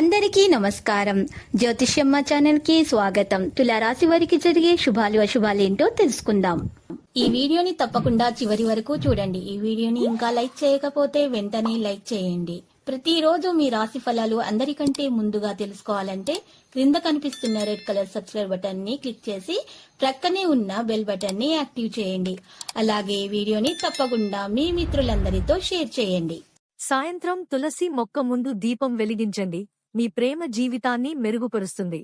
అందరికీ నమస్కారం. జ్యోతిష్యమ్మ ఛానల్ కి స్వాగతం. తులారాశి వారికి జరిగే శుభాలు అశుభాలేంటో తెలుసుకుందాం. ఈ వీడియోని తప్పకుండా చివరి వరకు చూడండి. ఈ వీడియోని ఇంకా లైక్ చేయకపోతే వెంటనే లైక్ చేయండి. ప్రతిరోజు మీ రాశి ఫలాలు అందరికంటే ముందుగా తెలుసుకోవాలంటే క్రింద కనిపిస్తున్న రెడ్ కలర్ సబ్స్క్రైబ్ బటన్ ని క్లిక్ చేసి ప్రక్కనే ఉన్న బెల్ బటన్ ని యాక్టివ్ చేయండి. అలాగే వీడియోని తప్పకుండా మీ మిత్రులందరితో షేర్ చేయండి. సాయంత్రం తులసి మొక్క ముందు దీపం వెలిగించండి. మీ ప్రేమ జీవితాన్ని మెరుగుపరుస్తుంది.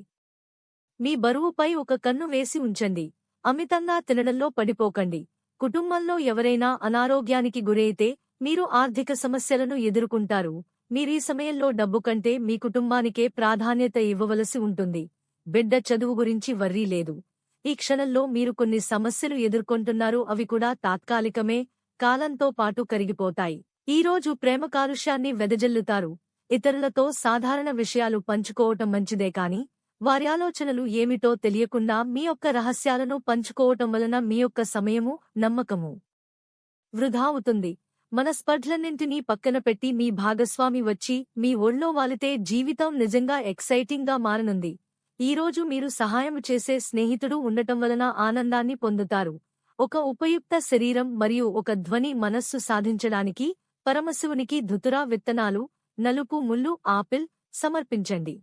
మీ బరువుపై ఒక కన్ను వేసి ఉంచండి. అమితంగా తినడంలో పడిపోకండి. కుటుంబంలో ఎవరైనా అనారోగ్యానికి గురైతే మీరు ఆర్థిక సమస్యలను ఎదుర్కొంటారు. మీరీ సమయంలో డబ్బు కంటే మీ కుటుంబానికే ప్రాధాన్యత ఇవ్వవలసి ఉంటుంది. బిడ్డ చదువు గురించి వర్రీ లేదు. ఈ క్షణంలో మీరు కొన్ని సమస్యలు ఎదుర్కొంటున్నారు. అవి కూడా తాత్కాలికమే, కాలంతో పాటు కరిగిపోతాయి. ఈరోజు ప్రేమ కాలుష్యాన్ని వెదజల్లుతారు. ఇతరులతో సాధారణ విషయాలు పంచుకోవటం మంచిదే కాని వారి ఆలోచనలు ఏమిటో తెలియకుండా మీ యొక్క రహస్యాలను పంచుకోవటం వలన మీ యొక్క సమయము, నమ్మకము వృధా అవుతుంది. మనస్పర్ధలన్నింటినీ పక్కన పెట్టి మీ భాగస్వామి వచ్చి మీ ఒళ్ళో వాలితే జీవితం నిజంగా ఎక్సైటింగ్ గా మారనుంది. ఈరోజు మీరు సహాయం చేసే స్నేహితుడు ఉండటం వలన ఆనందాన్ని పొందుతారు. ఒక ఉపయుక్త శరీరం మరియు ఒక ధ్వని మనస్సు సాధించడానికి పరమశివునికి ధుతురా విత్తనాలు, నలుపు ముళ్ళు ఆపిల్ సమర్పించండి.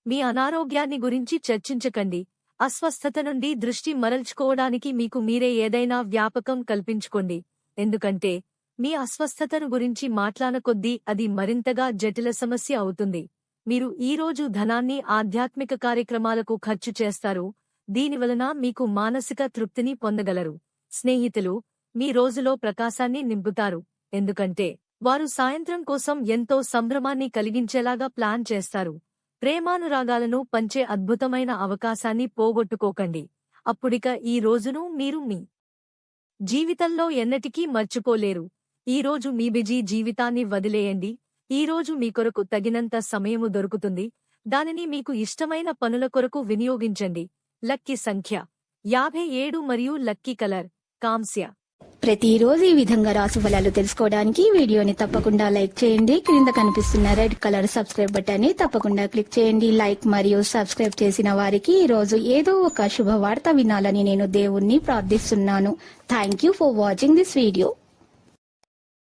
మీ అనారోగ్యాన్ని గురించి చర్చించకండి. అస్వస్థత నుండి దృష్టి మరల్చుకోవడానికి మీకు మీరే ఏదైనా వ్యాపకం కల్పించుకోండి. ఎందుకంటే మీ అస్వస్థతను గురించి మాట్లాడకొద్దీ అది మరింతగా జటిల సమస్య అవుతుంది. మీరు ఈరోజు ధనాన్ని ఆధ్యాత్మిక కార్యక్రమాలకు ఖర్చు చేస్తారు. దీనివలన మీకు మానసిక తృప్తిని పొందగలరు. స్నేహితులు మీ రోజులో ప్రకాశాన్ని నింపుతారు. ఎందుకంటే వారు సాయంత్రం కోసం ఎంతో సంభ్రమాన్ని కలిగించేలాగా ప్లాన్ చేస్తారు. ప్రేమానురాగాలను పంచే అద్భుతమైన అవకాశాన్ని పోగొట్టుకోకండి. అప్పుడిక ఈ రోజును మీరు మీ జీవితంలో ఎన్నటికీ మర్చిపోలేరు. ఈరోజు మీ బిజీ జీవితాన్ని వదిలేయండి. ఈరోజు మీ కొరకు తగినంత సమయము దొరుకుతుంది. దానిని మీకు ఇష్టమైన పనుల కొరకు వినియోగించండి. లక్కీ సంఖ్య 57 మరియు లక్కీ కలర్ కాంస్య. ప్రతిరోజు ఈ విధంగా రాశి ఫలాలు తెలుసుకోవడానికి వీడియోని తప్పకుండా లైక్ చేయండి. క్రింద కనిపిస్తున్న రెడ్ కలర్ సబ్స్క్రైబ్ బటన్ ని తప్పకుండా క్లిక్ చేయండి. లైక్ మరియు సబ్స్క్రైబ్ చేసిన వారికి ఈ రోజు ఏదో ఒక శుభవార్త వినాలని నేను దేవుణ్ణి ప్రార్థిస్తున్నాను. Thank you for watching this video.